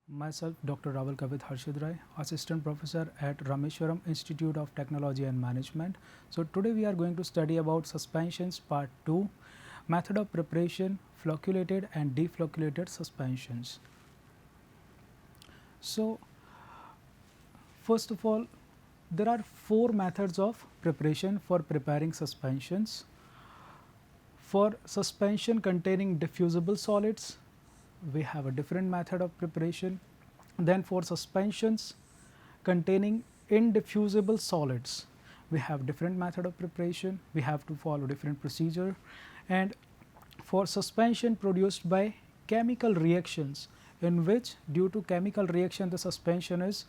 Myself, Dr. Rawal Kavit Harshid Rai, Assistant Professor at Rameshwaram Institute of Technology and Management. So today we are going to study about suspensions part 2, method of preparation, flocculated and deflocculated suspensions. So first of all, there are 4 methods of preparation for preparing suspensions. For suspension containing diffusible solids, we have a different method of preparation. Then for suspensions containing indiffusible solids, we have different method of preparation. We have to follow different procedure. And for suspension produced by chemical reactions, in which due to chemical reaction the suspension is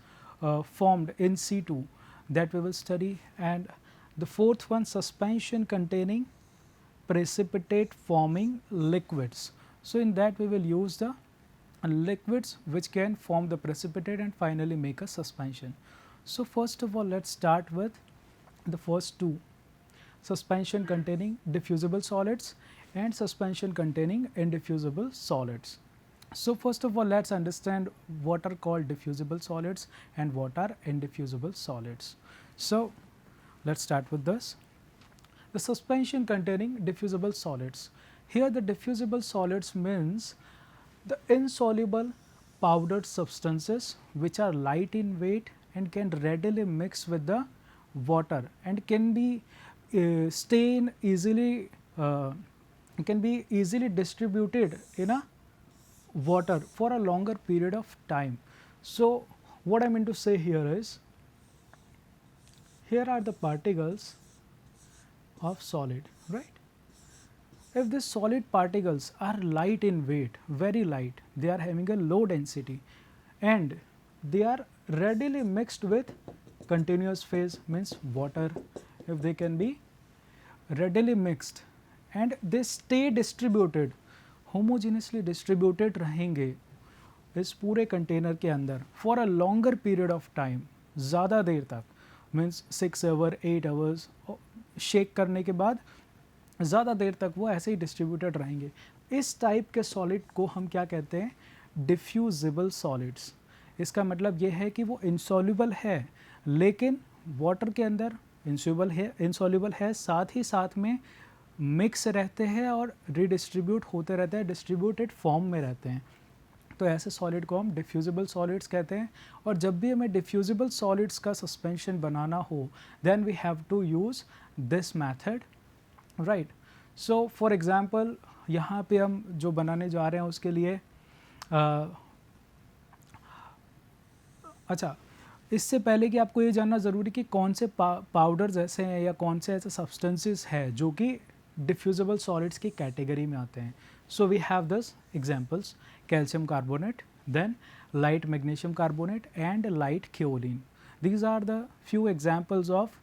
formed in situ, that we will study. And the fourth one, suspension containing precipitate forming liquids. So in that we will use the liquids which can form the precipitate and finally make a suspension. So first of all, let's start with the first two, suspension containing diffusible solids and suspension containing indiffusible solids. So first of all, let's understand what are called diffusible solids and what are indiffusible solids. So let's start with this. The suspension containing diffusible solids. Here the diffusible solids means the insoluble powdered substances which are light in weight and can readily mix with the water and can be stain easily can be easily distributed in a water for a longer period of time. So what I mean to say here is, here are the particles of solid, right? If these solid particles are light in weight, very light, they are having a low density and they are readily mixed with continuous phase, means water, if they can be readily mixed and they stay distributed, homogeneously distributed रहेंगे इस पूरे container के अंदर for a longer period of time, ज़्यादा देर तक, means 6 our 8 hours shake करने के बाद ज़्यादा देर तक वो ऐसे ही डिस्ट्रीब्यूटेड रहेंगे. इस टाइप के सॉलिड को हम क्या कहते हैं? Diffusible solids. इसका मतलब ये है कि वो इंसॉल्युबल है लेकिन वाटर के अंदर इंसॉल्युबल है, साथ ही साथ में मिक्स रहते हैं और रीडिस्ट्रीब्यूट होते रहते हैं, डिस्ट्रीब्यूटेड फॉर्म में रहते हैं. तो ऐसे सॉलिड को हम डिफ्यूजिबल सॉलिड्स कहते हैं. और जब भी हमें डिफ्यूजिबल सॉलिड्स का सस्पेंशन बनाना हो, then we have to use this method, right. So for example यहाँ पे हम जो बनाने जा रहे हैं उसके लिए अच्छा, इससे पहले कि आपको ये जानना ज़रूरी कि कौन से पाउडर्स ऐसे हैं या कौन से ऐसे सब्सटेंसेस हैं जो कि डिफ्यूजिबल सॉलिड्स की कैटेगरी में आते हैं. So we have this examples: calcium carbonate, then light magnesium carbonate and light kaolin. These are the few examples of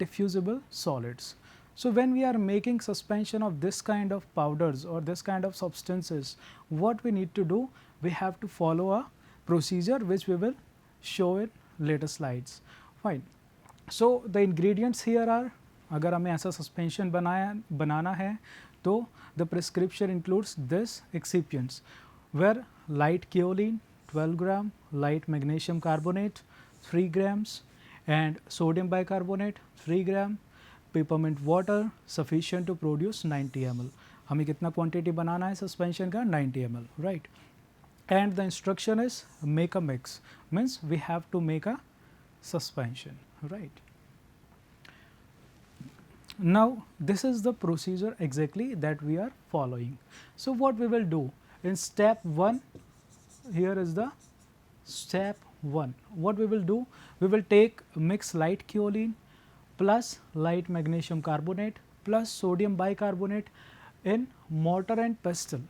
diffusible solids. So when we are making suspension of this kind of powders or this kind of substances, what we need to do, we have to follow a procedure which we will show in later slides. Fine. So the ingredients here are, अगर हमें ऐसा suspension बनाना है तो the prescription includes this excipients, where light kaolin 12 gram, light magnesium carbonate 3 grams and sodium bicarbonate 3 gram, peppermint water sufficient to produce 90 ml. हमें कितना quantity बनाना है suspension का? 90 ml, right. And the instruction is make a mix, means we have to make a suspension, right. Now this is the procedure exactly that we are following. So what we will do in step 1, here is the step 1. What we will do, we will take mix light kaolin plus light magnesium carbonate plus sodium bicarbonate in mortar and pestle.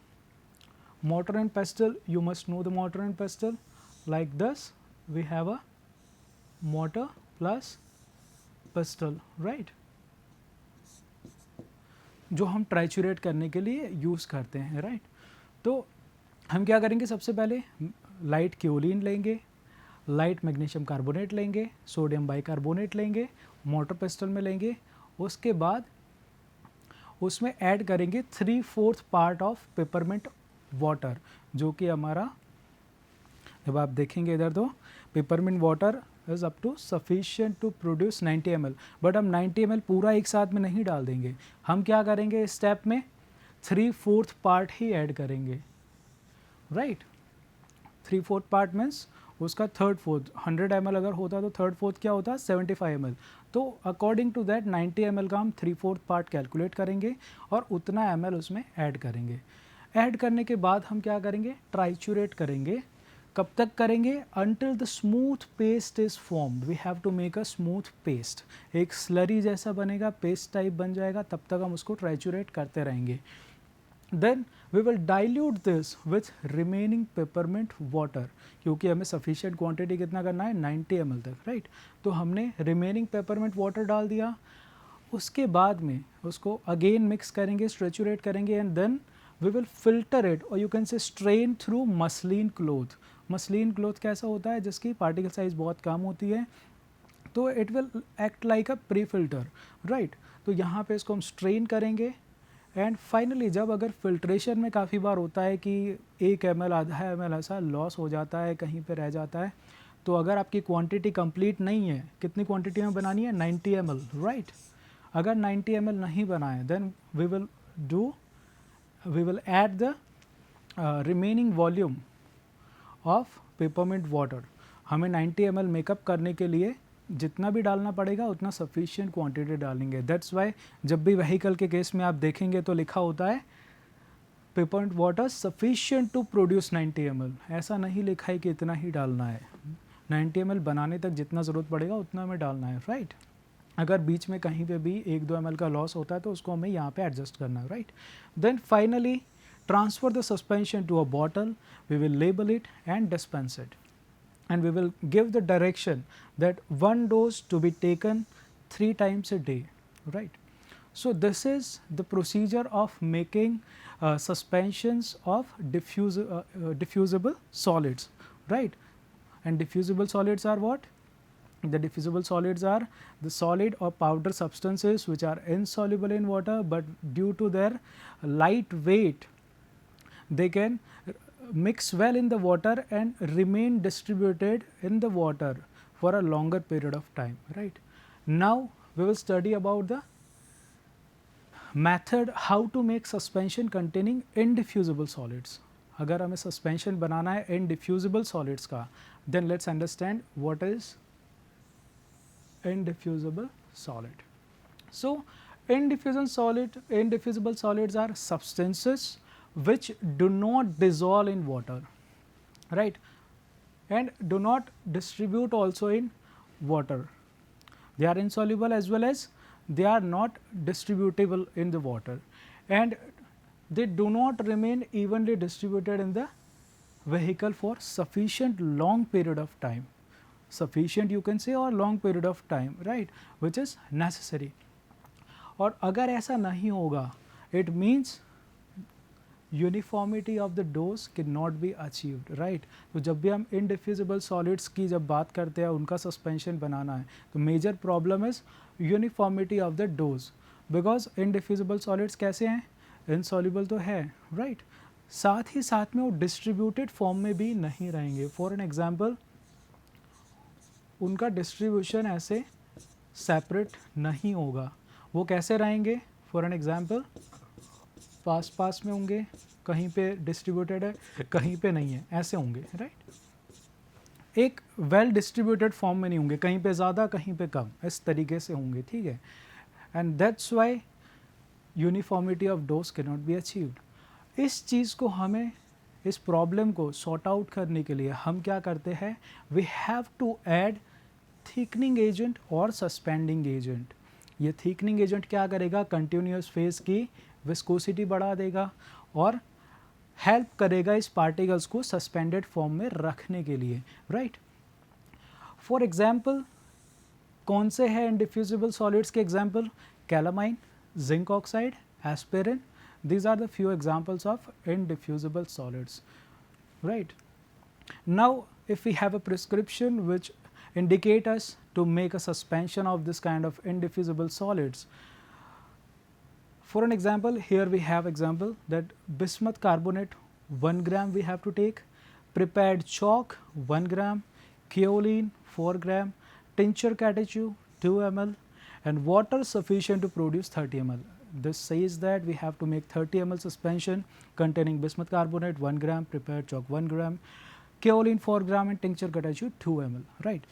Mortar and pestle, you must know the mortar and pestle. Like this, we have a mortar plus pestle, right, जो हम ट्राइचुरेट करने के लिए use करते हैं, right. तो हम क्या करेंगे, सबसे पहले लाइट केओलिन लेंगे, लाइट मैग्नीशियम कार्बोनेट लेंगे, सोडियम बाइकार्बोनेट लेंगे, मोटर पेस्टल में लेंगे. उसके बाद उसमें ऐड करेंगे 3/4 पार्ट ऑफ पेपरमेंट वाटर, जो कि हमारा जब आप देखेंगे इधर तो peppermint water is up to sufficient to produce 90 ml, but हम 90 ml पूरा एक साथ में नहीं डाल देंगे। हम क्या करेंगे इस स्टेप में 3/4 पार्ट ही ऐड करेंगे, राइट। 3/4 पार्ट मीन्स उसका 1/3 100 ml अगर होता तो 1/3 क्या होता 75 ml। तो अकॉर्डिंग टू दैट 90 ml का हम 3/4 पार्ट कैलकुलेट करेंगे और उतना ml उसमें ऐड करेंगे। ऐड करने के बाद हम क्या करेंगे ट्राइचुरेट करेंगे। कब तक करेंगे until the smooth paste is formed, we have to make a smooth paste। एक स्लरी जैसा बनेगा, पेस्ट टाइप बन जाएगा, तब तक हम उसको ट्राइचुरेट करते रहेंगे। Then we will dilute this with remaining peppermint water, क्योंकि हमें सफिशिएंट क्वांटिटी कितना करना है 90 ml तक, राइट। तो हमने रिमेनिंग पेपरमिंट वाटर डाल दिया। उसके बाद में उसको अगेन मिक्स करेंगे, स्ट्रेचुरेट करेंगे and then we will filter it और you can say strain through muslin cloth. Muslin cloth कैसा होता है जिसकी पार्टिकल साइज बहुत कम होती है, तो it will act like a pre filter, right. तो यहाँ पे इसको हम स्ट्रेन करेंगे एंड फाइनली जब अगर फिल्ट्रेशन में काफ़ी बार होता है कि 1 ml आधा ml ऐसा लॉस हो जाता है, कहीं पे रह जाता है, तो अगर आपकी क्वांटिटी कंप्लीट नहीं है, कितनी क्वांटिटी में बनानी है 90 ml, राइट। अगर 90 ml नहीं बनाए then we will add the remaining volume of peppermint water. हमें 90 ml मेकअप करने के लिए जितना भी डालना पड़ेगा उतना सफिशिएंट क्वांटिटी डालेंगे। दैट्स वाई जब भी व्हीकल के केस में आप देखेंगे तो लिखा होता है peppermint water sufficient to produce 90 ml। ऐसा नहीं लिखा है कि इतना ही डालना है, 90 ml बनाने तक जितना ज़रूरत पड़ेगा उतना हमें डालना है, राइट। अगर बीच में कहीं पे भी 1-2 ml का लॉस होता है तो उसको हमें यहाँ पे एडजस्ट करना है, right. Then finally transfer the suspension to a bottle, we will label it and dispense it, and we will give the direction that one dose to be taken 3 times a day, right. So this is the procedure of making suspensions of diffusible solids, right. And diffusible solids are what? The diffusible solids are the solid or powder substances which are insoluble in water, but due to their light weight they can mix well in the water and remain distributed in the water for a longer period of time, right. Now we will study about the method how to make suspension containing indiffusible solids। अगर हमें suspension बनाना है indiffusible solids का, then let's understand what is indiffusible solid। So indiffusible solids are substances which do not dissolve in water, right, and do not distribute also in water. They are insoluble as well as they are not distributable in the water, and they do not remain evenly distributed in the vehicle for sufficient long period of time, sufficient you can say or long period of time, right, which is necessary। और अगर ऐसा नहीं होगा it means uniformity of the dose can not be achieved, right. तो जब भी हम इनडिफ्यूजिबल solids की जब बात करते हैं उनका सस्पेंशन बनाना है तो major problem is uniformity of the dose, because indiffusible solids कैसे हैं इनसॉल्युबल तो है, राइट। साथ ही साथ में वो डिस्ट्रीब्यूटेड फॉर्म में भी नहीं रहेंगे। फॉर एन एग्जांपल उनका डिस्ट्रीब्यूशन ऐसे सेपरेट नहीं होगा, वो कैसे रहेंगे। फॉर एन एग्जांपल पास में होंगे, कहीं पे डिस्ट्रीब्यूटेड है कहीं पे नहीं है, ऐसे होंगे, राइट। एक वेल डिस्ट्रीब्यूटेड फॉर्म में नहीं होंगे, कहीं पे ज़्यादा कहीं पे कम, इस तरीके से होंगे, ठीक है। And that's why uniformity of dose can not be achieved. इस चीज़ को हमें, इस प्रॉब्लम को सॉर्ट आउट करने के लिए हम क्या करते हैं, we have to add thickening agent और सस्पेंडिंग एजेंट। ये थिकनिंग एजेंट क्या करेगा, कंटिन्यूस फेज की विस्कोसिटी बढ़ा देगा और हेल्प करेगा इस पार्टिकल्स को सस्पेंडेड फॉर्म में रखने के लिए, राइट। फॉर एग्जांपल कौन से हैं इनडिफ्यूजिबल सॉलिड्स के example, calamine, zinc oxide, aspirin, these are the few examples of indiffusible solids, right. Now if we have a prescription which indicate us to make a suspension of this kind of indiffusible solids, for an example here we have example that bismuth carbonate 1 gram we have to take, prepared chalk 1 gram, kaolin 4 gram, tincture catechu 2 ml, and water sufficient to produce 30 ml. This says that we have to make 30 ml suspension containing bismuth carbonate 1 gram, prepared chalk 1 gram, kaolin 4 gram, and tincture catechu 2 ml, right.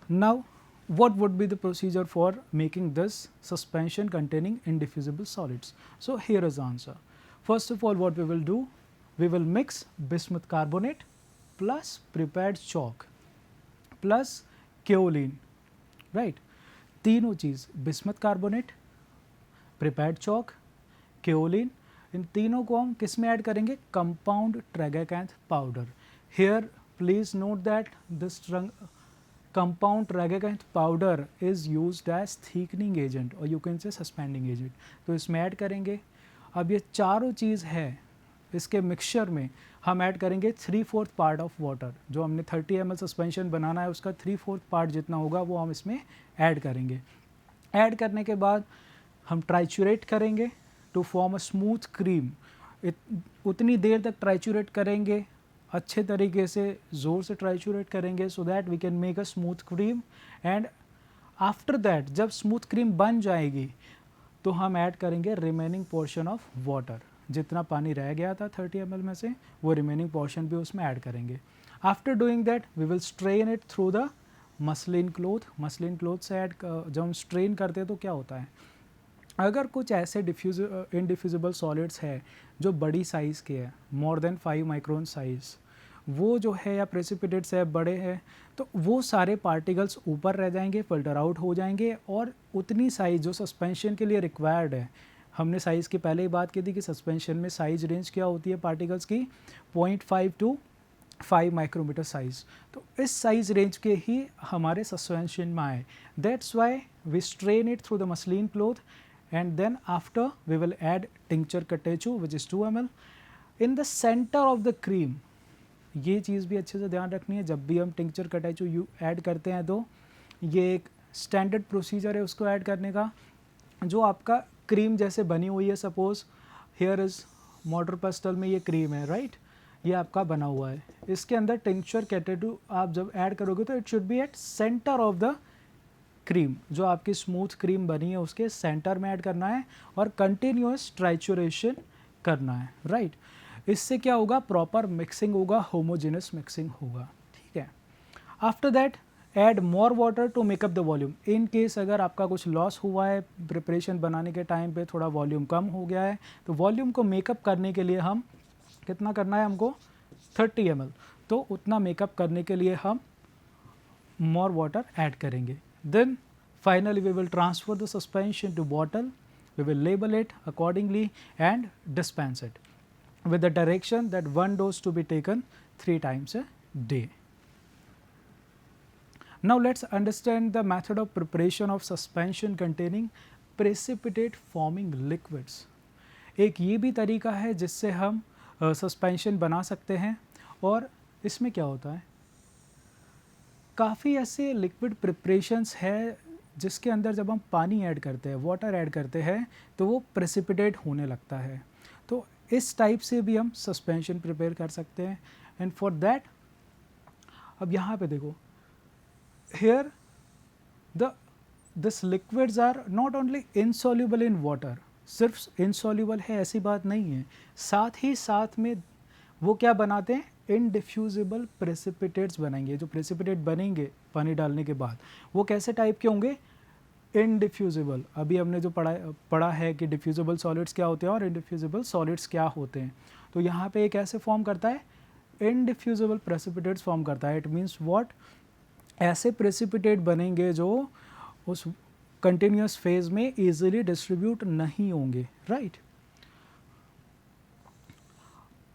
Now, what would be the procedure for making this suspension containing indiffusible solids? So, here is the answer. First of all, what we will do, we will mix bismuth carbonate plus prepared chalk plus kaolin, right. तीनों चीज़ bismuth carbonate, prepared chalk, kaolin, इन तीनों को हम किस में add करेंगे, compound tragacanth powder. Here please note that this compound tragacanth powder is used as thickening agent or you can say suspending agent. तो इसमें ऐड करेंगे. अब ये चारों चीज़ है, इसके मिक्सचर में हम ऐड करेंगे 3/4 पार्ट ऑफ वाटर. जो हमने 30 ml सस्पेंशन बनाना है उसका 3/4 पार्ट जितना होगा वो हम इसमें ऐड करेंगे. ऐड करने के बाद हम ट्राइचुरेट करेंगे to form a smooth cream. उतनी देर तक ट्राइचुरेट करेंगे, अच्छे तरीके से ज़ोर से ट्राइचुरेट करेंगे so that we can make a smooth cream. And after that जब स्मूथ क्रीम बन जाएगी तो हम ऐड करेंगे रिमेनिंग पोर्शन ऑफ वाटर. जितना पानी रह गया था 30 ml में से वो रिमेनिंग पोर्शन भी उसमें ऐड करेंगे. After doing that we will strain it through the muslin cloth. Muslin cloth से ऐड जब हम स्ट्रेन करते हैं तो क्या होता है, अगर कुछ ऐसे इनडिफ्यूजिबल सॉलिड्स है जो बड़ी साइज़ के हैं, मोर देन 5 माइक्रोन साइज़, वो जो है या प्रेसिपिटेट्स है बड़े हैं, तो वो सारे पार्टिकल्स ऊपर रह जाएंगे, फिल्टर आउट हो जाएंगे. और उतनी साइज़ जो सस्पेंशन के लिए रिक्वायर्ड है, हमने साइज़ की पहले ही बात की थी कि सस्पेंशन में साइज़ रेंज क्या होती है पार्टिकल्स की, 0.5 to 5 माइक्रोमीटर साइज़. तो इस साइज़ रेंज के ही हमारे सस्पेंशन में आए. That's why we strain it through the muslin cloth and then after we will add tincture catechu which is 2 ml in the center of the cream. ये चीज़ भी अच्छे से ध्यान रखनी है, जब भी हम टिंक्चर कटेचू ऐड करते हैं तो ये एक स्टैंडर्ड प्रोसीजर है उसको ऐड करने का. जो आपका क्रीम जैसे बनी हुई है, suppose here is motor pastel में ये क्रीम है, राइट, ये आपका बना हुआ है, इसके अंदर टिंक्चर कैटेटू आप जब ऐड करोगे तो it should be at centre of the cream. जो आपकी स्मूथ क्रीम बनी है उसके सेंटर में ऐड करना है और कंटिन्यूअस ट्राइचुरेशन करना है, राइट. इससे क्या होगा, प्रॉपर मिक्सिंग होगा, होमोजेनस मिक्सिंग होगा, ठीक है. After that add more water to make up the volume. In case अगर आपका कुछ लॉस हुआ है प्रिपरेशन बनाने के टाइम पे, थोड़ा वॉल्यूम कम हो गया है, तो वॉल्यूम को मेकअप करने के लिए हम कितना करना है हमको, 30 ml. तो उतना मेकअप करने के लिए हम मोर वाटर ऐड करेंगे. Then finally we will transfer the suspension to bottle. We will label it accordingly and dispense it with the direction that one dose to be taken 3 times a day. Now let's understand the method of preparation of suspension containing precipitate forming liquids. एक ये भी तरीका है जिससे हम suspension बना सकते हैं. और इसमें क्या होता है, काफ़ी ऐसे लिक्विड प्रिपरेशंस है जिसके अंदर जब हम पानी ऐड करते हैं, वाटर ऐड करते हैं, तो वो प्रेसिपिटेट होने लगता है. तो इस टाइप से भी हम सस्पेंशन प्रिपेयर कर सकते हैं. एंड फॉर दैट अब यहाँ पे देखो, here this liquids are not only insoluble in water. सिर्फ इनसॉल्युबल है ऐसी बात नहीं है, साथ ही साथ में वो क्या बनाते हैं, इनडिफ्यूजिबल प्रेसिपिटेट्स बनाएंगे. जो प्रेसिपिटेट बनेंगे पानी डालने के बाद वो कैसे टाइप के होंगे, इनडिफ्यूजिबल. अभी हमने जो पढ़ा है कि डिफ्यूजिबल सॉलिड्स क्या होते हैं और इनडिफ्यूजिबल सॉलिड्स क्या होते हैं. तो यहाँ पे एक ऐसे फॉर्म करता है, इनडिफ्यूजिबल प्रेसिपिटेट्स फॉर्म करता है. इट मीन्स व्हाट, ऐसे प्रेसिपिटेट बनेंगे जो उस कंटिन्यूस फेज में ईजिली डिस्ट्रीब्यूट नहीं होंगे, राइट.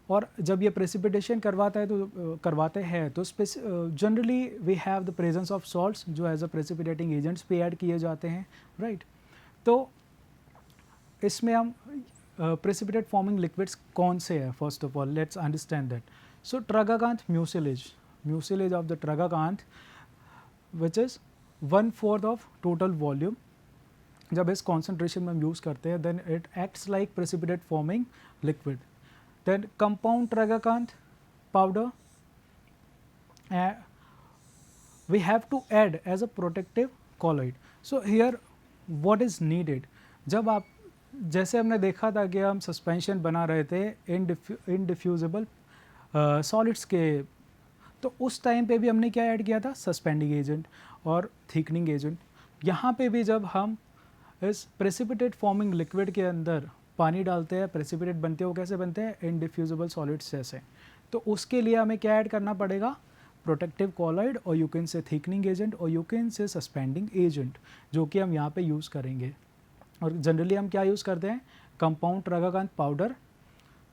और जब ये प्रेसिपिटेशन करवाते हैं तो generally we have the presence of salts जो एज अ प्रेसिपिटेटिंग एजेंट्स पे ऐड किए जाते हैं, राइट. तो इसमें हम प्रेसिपिटेट फॉर्मिंग लिक्विड्स कौन से हैं, first of all let's understand that. So tragacanth mucilage of the tragacanth which is 1/4 of total volume. जब इस कॉन्सेंट्रेशन में हम यूज़ करते हैं then it acts like precipitate forming liquid. Then compound tragacanth powder, we have to add as a protective colloid. So here what is needed, जब आप जैसे हमने देखा था कि हम सस्पेंशन बना रहे थे इनडिफ्यूजिबल सॉलिड्स के, तो उस टाइम पे भी हमने क्या ऐड किया था, सस्पेंडिंग एजेंट और थिकनिंग एजेंट। यहाँ पे भी जब हम इस प्रेसिपिटेट फॉर्मिंग लिक्विड के अंदर पानी डालते हैं, प्रेसिपिटेट बनते हैं, वो कैसे बनते हैं, इनडिफ्यूजिबल सॉलिड्स जैसे। तो उसके लिए हमें क्या ऐड करना पड़ेगा, प्रोटेक्टिव कॉलॉइड, और you can say thickening agent, और you can say suspending agent, जो कि हम यहाँ पे यूज़ करेंगे। और जनरली हम क्या यूज़ करते हैं, कंपाउंड ट्रगाकांत पाउडर।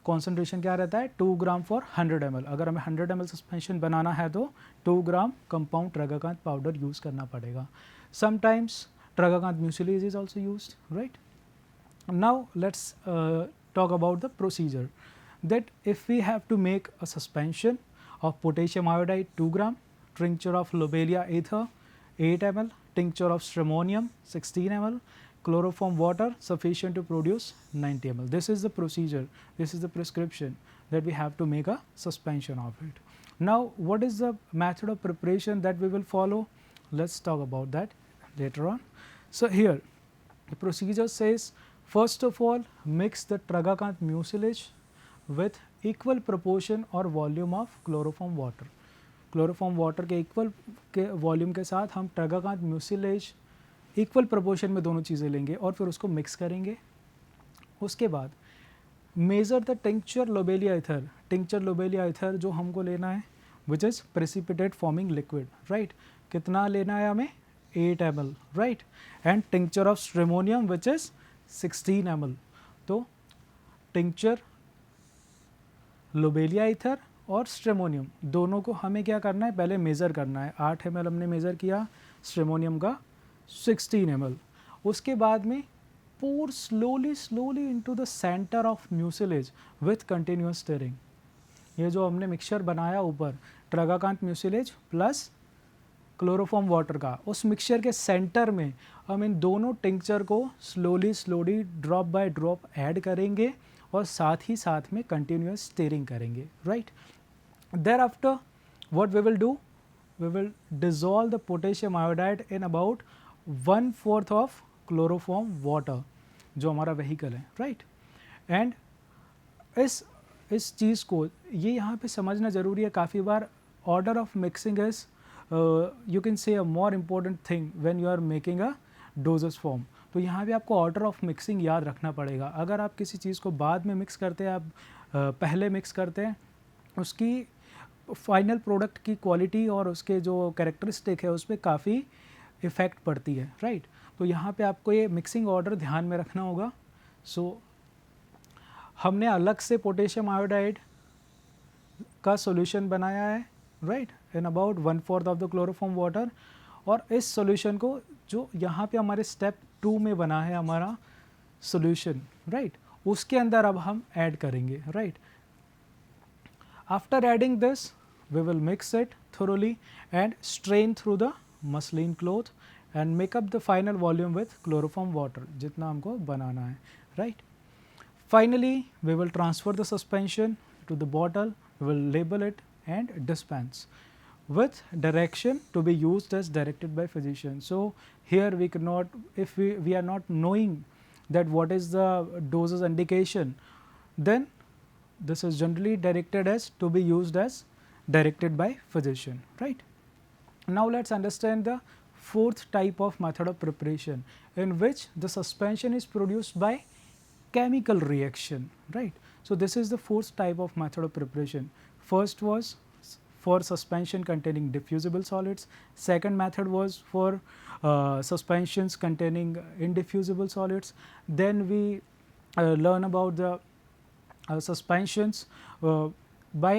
कॉन्सेंट्रेशन क्या रहता है, 2 ग्राम फॉर 100 ml। अगर हमें 100 ml सस्पेंशन बनाना है तो 2 gram compound tragacanth powder use करना पड़ेगा। Sometimes tragacanth mucilage is also used, right. Now let's talk about the procedure, that if we have to make a suspension of potassium iodide 2 gram, tincture of lobelia ether 8 ml, tincture of stramonium 16 ml, chloroform water sufficient to produce 90 ml. This is the procedure, this is the prescription that we have to make a suspension of it. Now what is the method of preparation that we will follow? Let's talk about that later on. So here the procedure says, first of all mix the tragacanth mucilage with equal proportion और volume of chloroform water. Chloroform water के equal के volume के साथ हम ट्रगाकांत mucilage equal proportion में दोनों चीज़ें लेंगे और फिर उसको मिक्स करेंगे। उसके बाद measure the tincture lobelia ether, tincture lobelia ether जो हमको लेना है which is precipitate forming liquid, right. कितना लेना है हमें, 8 ml, right. And tincture of stramonium which is 16 ml। तो टिंक्चर लोबेलिया इथर और स्ट्रेमोनियम दोनों को हमें क्या करना है, पहले मेज़र करना है। 8 ml हमने मेज़र किया, स्ट्रेमोनियम का 16 ml। उसके बाद में pour slowly into the center of mucilage with continuous stirring। ये जो हमने मिक्सचर बनाया ऊपर ट्रगाकांत म्यूसिलेज प्लस क्लोरोफॉर्म वाटर का, उस मिक्सचर के सेंटर में हम इन दोनों टिंक्चर को slowly drop by drop add करेंगे और साथ ही साथ में कंटिन्यूस स्टीयरिंग करेंगे, right. Thereafter what we will do, we will dissolve the potassium iodide in about 1/4 of chloroform water, जो हमारा व्हीकल है, राइट। एंड इस चीज़ को ये यहाँ पे समझना ज़रूरी है। काफ़ी बार order of mixing is you can say a more important thing when you are making a dosage form। तो यहाँ पे आपको ऑर्डर ऑफ मिक्सिंग याद रखना पड़ेगा। अगर आप किसी चीज़ को बाद में मिक्स करते हैं, आप पहले मिक्स करते हैं, उसकी फाइनल प्रोडक्ट की क्वालिटी और उसके जो कैरेक्टरिस्टिक है उस पर काफ़ी इफ़ेक्ट पड़ती है, राइट। तो यहाँ पे आपको ये मिक्सिंग ऑर्डर ध्यान में रखना होगा। सो हमने अलग से पोटेशियम आयोडाइड का सॉल्यूशन बनाया है, right, in about 1/4 of the chloroform water. और इस सॉल्यूशन को जो यहाँ पे हमारे स्टेप 2 में बना है हमारा सॉल्यूशन, राइट, उसके अंदर अब हम ऐड करेंगे, right. After adding this we will mix it thoroughly and strain through the muslin cloth and make up the final volume with chloroform water, जितना हमको बनाना है, right। Finally we will transfer the suspension to the bottle, we will label it and dispense with direction to be used as directed by physician. So here we cannot, if we are not knowing that what is the doses indication, then this is generally directed as to be used as directed by physician, right. Now let's understand the fourth type of method of preparation in which the suspension is produced by chemical reaction, right. So this is the fourth type of method of preparation. First was for suspension containing diffusible solids, second method was for suspensions containing indiffusible solids, then we learn about the suspensions by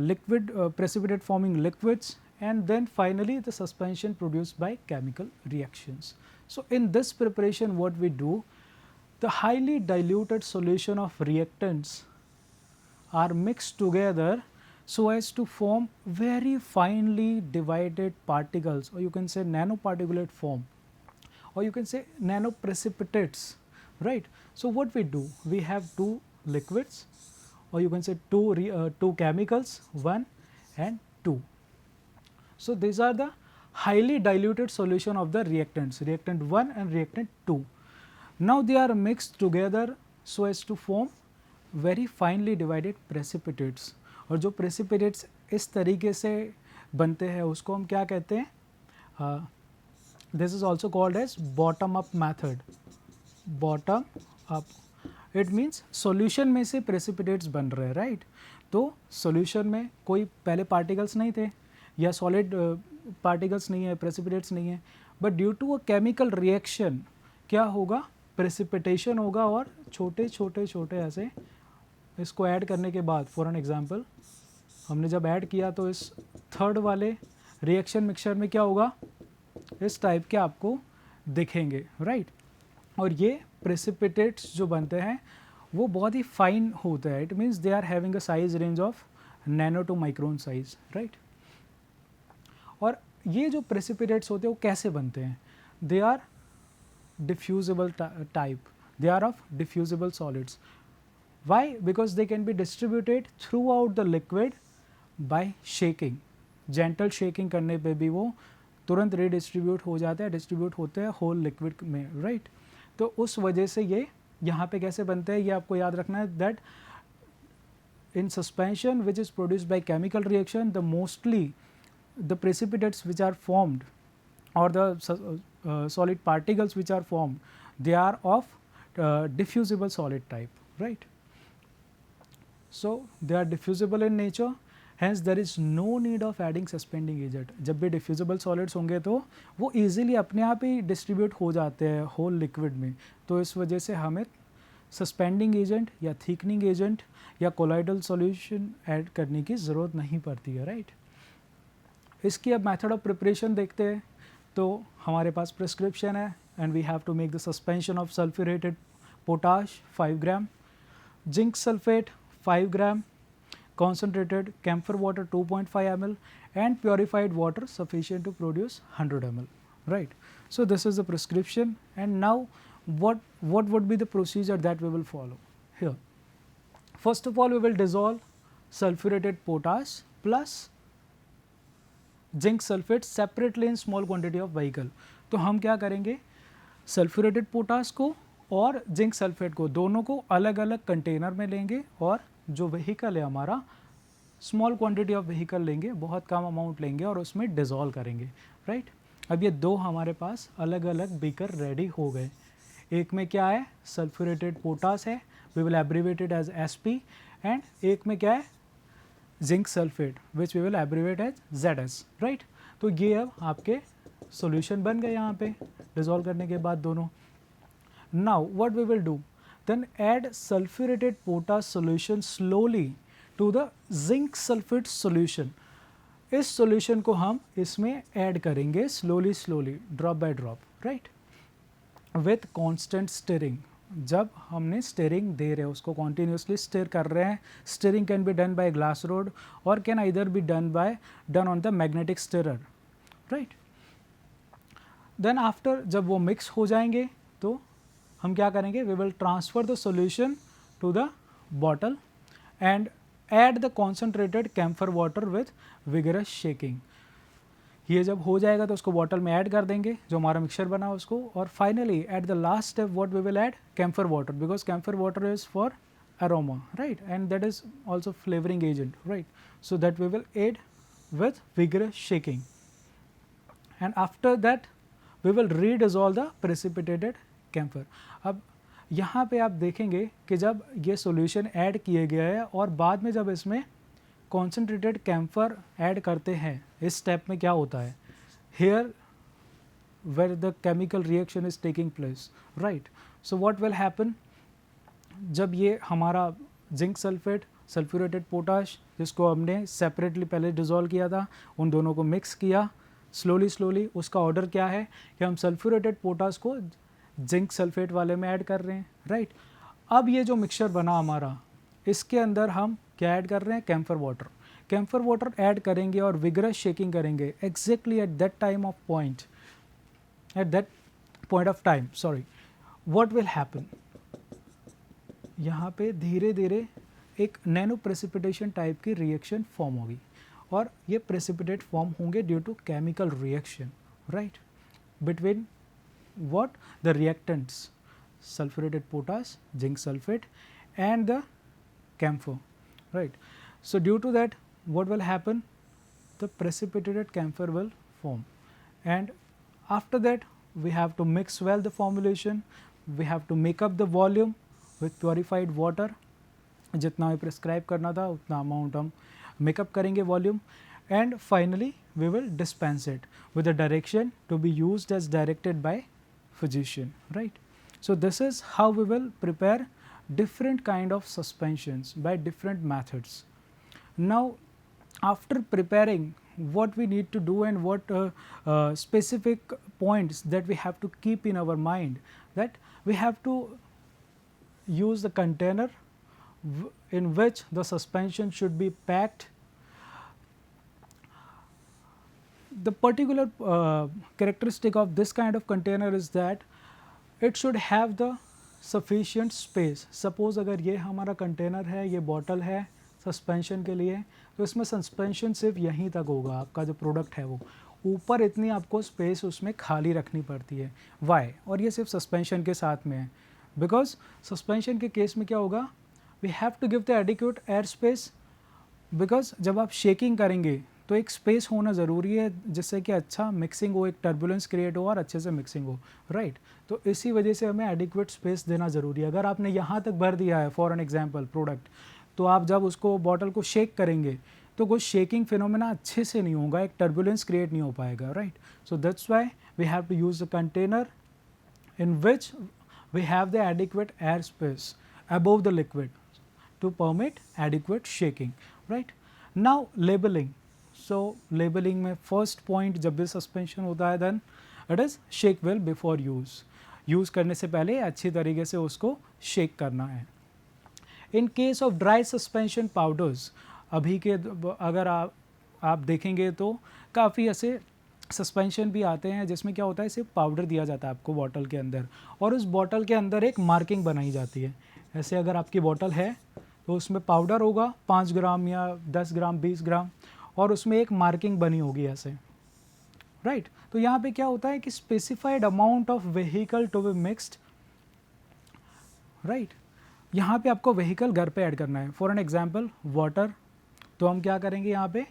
liquid precipitate forming liquids, and then finally the suspension produced by chemical reactions. So in this preparation what we do, the highly diluted solution of reactants are mixed together so as to form very finely divided particles, or you can say nanoparticulate form, or you can say nanoprecipitates, right. So what we do, we have two liquids, or you can say two chemicals, 1 and 2. So these are the highly diluted solution of the reactants, reactant 1 and reactant 2. Now they are mixed together so as to form very finely divided precipitates. और जो precipitates इस तरीके से बनते हैं उसको हम क्या कहते हैं? This is also called as bottom up method. Bottom up. It means solution में से precipitates बन रहे हैं, right? तो solution में कोई पहले particles नहीं थे या solid particles नहीं है, precipitates नहीं है, but due to a chemical reaction क्या होगा? Precipitation होगा और छोटे छोटे छोटे ऐसे इसको ऐड करने के बाद, फॉर एन एग्जाम्पल हमने जब ऐड किया तो इस थर्ड वाले रिएक्शन मिक्सचर में क्या होगा? इस टाइप के आपको दिखेंगे, राइट? और ये प्रेसिपिटेट्स जो बनते हैं वो बहुत ही फाइन होते हैं. It means they are having a size range of nano to micron size, right? और ये जो प्रेसिपिटेट्स होते हैं वो कैसे बनते हैं? They are diffusible type, they are of diffusible solids. Why? Because they can be distributed throughout the liquid by shaking. Gentle shaking करने पे भी वो तुरंत redistribute हो जाते हैं, distribute होते हैं whole liquid में, right? तो उस वजह से ये यहाँ पे कैसे बनते हैं ये आपको याद रखना है, that in suspension which is produced by chemical reaction, the mostly the precipitates which are formed or the solid particles which are formed, they are of diffusible solid type, right? So they are diffusible in nature, hence there is no need of adding suspending agent. जब भी diffusible solids होंगे तो वो easily अपने आप ही distribute हो जाते हैं whole liquid में, तो इस वजह से हमें suspending agent या thickening agent या colloidal solution add करने की ज़रूरत नहीं पड़ती है, right? इसकी अब method of preparation देखते हैं. तो हमारे पास prescription है and we have to make the suspension of sulfurated potash 5 gram, zinc sulfate 5 gram, concentrated camphor water 2.5 ml and purified water sufficient to produce 100 ml, right? So this is the prescription, and now what would be the procedure that we will follow here? First of all, we will dissolve sulfurated potash plus zinc sulfate separately in small quantity of vehicle. तो हम क्या करेंगे? sulfurated potash को और zinc sulphate को दोनों को अलग अलग कंटेनर में लेंगे और जो व्हीकल है हमारा स्मॉल क्वांटिटी ऑफ व्हीकल लेंगे, बहुत कम अमाउंट लेंगे और उसमें डिज़ोल्व करेंगे, राइट? अब ये दो हमारे पास अलग अलग बीकर रेडी हो गए. एक में क्या है? सल्फ्यूरेटेड पोटास है, we will abbreviated as SP, and एक में क्या है? Zinc sulphate which we will abbreviate as ZS, right? तो ये अब आपके सॉल्यूशन बन गए यहाँ पे डिज़ोल्व करने के बाद दोनों. Now what we will do, then add sulfurated potash solution slowly to the zinc sulfate solution. इस solution को हम इसमें add करेंगे slowly drop by drop, right? With constant stirring. जब हमने stirring दे रहे हैं उसको continuously stir कर रहे हैं. Stirring can be done by glass rod or can either be done on the magnetic stirrer, right? Then after जब वो mix हो जाएंगे तो हम क्या करेंगे? We will transfer the solution to the bottle and add the concentrated camphor water with vigorous shaking. ये जब हो जाएगा तो उसको बॉटल में ऐड कर देंगे जो हमारा मिक्सचर बना उसको. और finally at the last step what we will add? Camphor water, because camphor water is for aroma, right? And that is also flavouring agent, right? So that we will add with vigorous shaking, and after that we will redissolve the precipitated camphor. अब यहाँ पे आप देखेंगे कि जब ये solution add किए गया है और बाद में जब इसमें कॉन्सेंट्रेटेड कैम्फर ऐड करते हैं, इस स्टेप में क्या होता है? Here where the chemical reaction is taking place, right? So what will happen, जब ये हमारा जिंक सल्फेट, सल्फ्यूरेटेड पोटाश जिसको हमने सेपरेटली पहले डिज़ोल्व किया था, उन दोनों को मिक्स किया स्लोली. उसका ऑर्डर क्या है कि हम सल्फ्यूरेटेड पोटाश को जिंक सल्फेट वाले में ऐड कर रहे हैं, राइट? अब ये जो मिक्सचर बना हमारा, इसके अंदर हम क्या ऐड कर रहे हैं? Camphor water. Camphor water add करेंगे और विगरस शेकिंग करेंगे exactly at that point of time, sorry. What will happen? यहाँ पे धीरे धीरे एक नैनो प्रेसिपिटेशन टाइप की रिएक्शन फॉर्म होगी और ये प्रेसिपिटेट फॉर्म होंगे due to chemical reaction, right, between what the reactants sulphuretted potash, zinc sulfate and the camphor, right. So due to that what will happen, the precipitated camphor will form, and after that we have to mix well the formulation, we have to make up the volume with purified water, जितना हमें prescribe करना था उतना amount हम make up करेंगे volume, and finally we will dispense it with the direction to be used as directed by physician, right. So this is how we will prepare different kind of suspensions by different methods. Now after preparing, what we need to do and what specific points that we have to keep in our mind, that we have to use the container in which the suspension should be packed. The particular characteristic of this kind of container is that it should have the sufficient space. Suppose अगर ये हमारा container है, ये bottle है suspension के लिए, तो इसमें सस्पेंशन सिर्फ यहीं तक होगा, आपका जो प्रोडक्ट है वो ऊपर इतनी आपको स्पेस उसमें खाली रखनी पड़ती है. वाई? और ये सिर्फ सस्पेंशन के साथ में है, बिकॉज सस्पेंशन के केस में क्या होगा, we have to give the adequate air space, because जब आप शेकिंग करेंगे तो एक स्पेस होना ज़रूरी है जिससे कि अच्छा मिक्सिंग हो, एक टर्बुलेंस क्रिएट हो और अच्छे से मिक्सिंग हो, राइट. तो इसी वजह से हमें एडिक्वेट स्पेस देना ज़रूरी है. अगर आपने यहाँ तक भर दिया है फॉर एन एग्जांपल प्रोडक्ट, तो आप जब उसको बॉटल को शेक करेंगे तो कुछ शेकिंग फिनोमेना अच्छे से नहीं होगा, एक टर्बुलेंस क्रिएट नहीं हो पाएगा, right. So that's why we have to use the container in which we have the adequate air space above the liquid to permit adequate shaking, right. Now labeling. So labeling में first point जब भी suspension होता है then it is shake well before use. Use करने से पहले अच्छी तरीके से उसको शेक करना है. In case of dry suspension powders, अभी के अगर आप देखेंगे तो काफ़ी ऐसे सस्पेंशन भी आते हैं जिसमें क्या होता है, सिर्फ पाउडर दिया जाता है आपको बॉटल के अंदर और उस बॉटल के अंदर एक मार्किंग बनाई जाती है. ऐसे अगर आपकी बॉटल है तो उसमें पाउडर होगा 5 ग्राम या 10 ग्राम 20 ग्राम और उसमें एक मार्किंग बनी होगी ऐसे, राइट. तो यहाँ पे क्या होता है कि specified amount of vehicle to be mixed, right. यहाँ पे आपको व्हीकल घर पे ऐड करना है. फॉर एन एग्जांपल वाटर, तो हम क्या करेंगे यहाँ पे,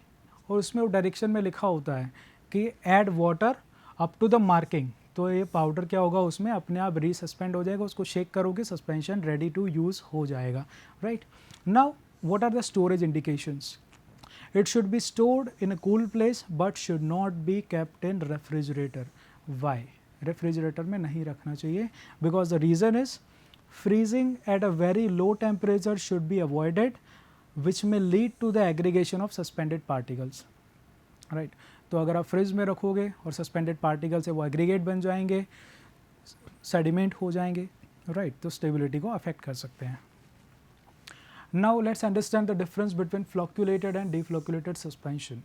और उसमें वो डायरेक्शन में लिखा होता है कि add water up to the marking. तो ये पाउडर क्या होगा, उसमें अपने आप रीसस्पेंड हो जाएगा, उसको शेक करोगे सस्पेंशन रेडी टू यूज़ हो जाएगा, right. Now what are the storage indications. It should be stored in a cool place but should not be kept in refrigerator. Why? Refrigerator में नहीं रखना चाहिए because the reason is freezing at a very low temperature should be avoided, which may lead to the aggregation of suspended particles. Right? तो अगर आप fridge में रखोगे और सस्पेंडेड पार्टिकल से वो एग्रीगेट बन जाएंगे, सेडिमेंट हो जाएंगे, राइट. तो स्टेबिलिटी को अफेक्ट कर सकते हैं. Now let's understand the difference between flocculated and deflocculated suspension.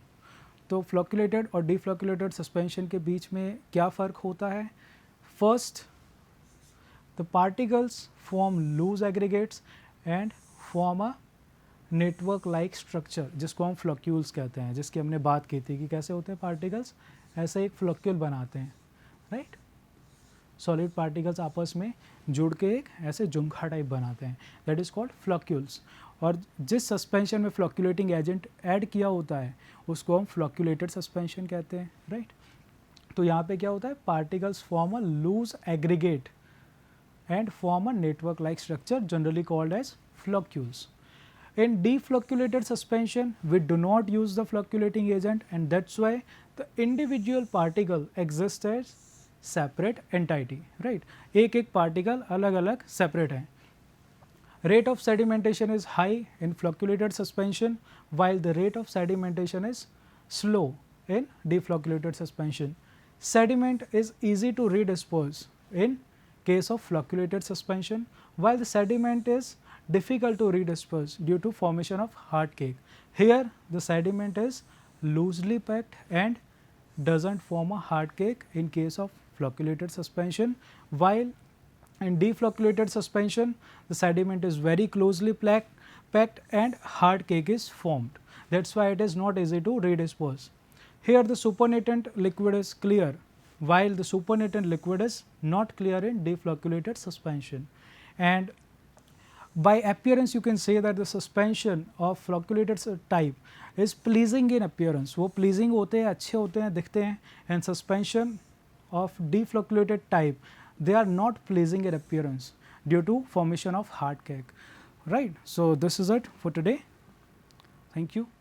तो flocculated और deflocculated suspension के बीच में क्या फ़र्क होता है. First, the particles form loose aggregates and form a network-like structure, जिसको हम floccules कहते हैं, जिसकी हमने बात की थी कि कैसे होते हैं particles, ऐसे एक floccule बनाते हैं, right. सॉलिड पार्टिकल्स आपस में जुड़ के एक ऐसे झुमका टाइप बनाते हैं, दैट इज़ कॉल्ड फ्लॉक्यूल्स. और जिस सस्पेंशन में फ्लॉक्यूलेटिंग एजेंट ऐड किया होता है उसको हम फ्लॉक्यूलेटेड सस्पेंशन कहते हैं, राइट. तो यहाँ पे क्या होता है, particles form a loose aggregate and form a network like structure generally called as floccules. In deflocculated suspension, we do not use the flocculating agent and that's why the individual particle exists as separate entity, right. एक एक particle अलग अलग separate है. Rate of sedimentation is high in flocculated suspension while the rate of sedimentation is slow in deflocculated suspension. Sediment is easy to redispose in case of flocculated suspension while the sediment is difficult to redisperse due to formation of hard cake. Here the sediment is loosely packed and doesn't form a hard cake in case of flocculated suspension, while in deflocculated suspension the sediment is very closely packed and hard cake is formed. That is why it is not easy to redispose. Here the supernatant liquid is clear, while the supernatant liquid is not clear in deflocculated suspension. And by appearance you can say that the suspension of flocculated type is pleasing in appearance. वो pleasing होते हैं, अच्छे होते हैं, दिखते हैं, and suspension of deflocculated type, they are not pleasing in appearance due to formation of hard cake, right. So, this is it for today. Thank you.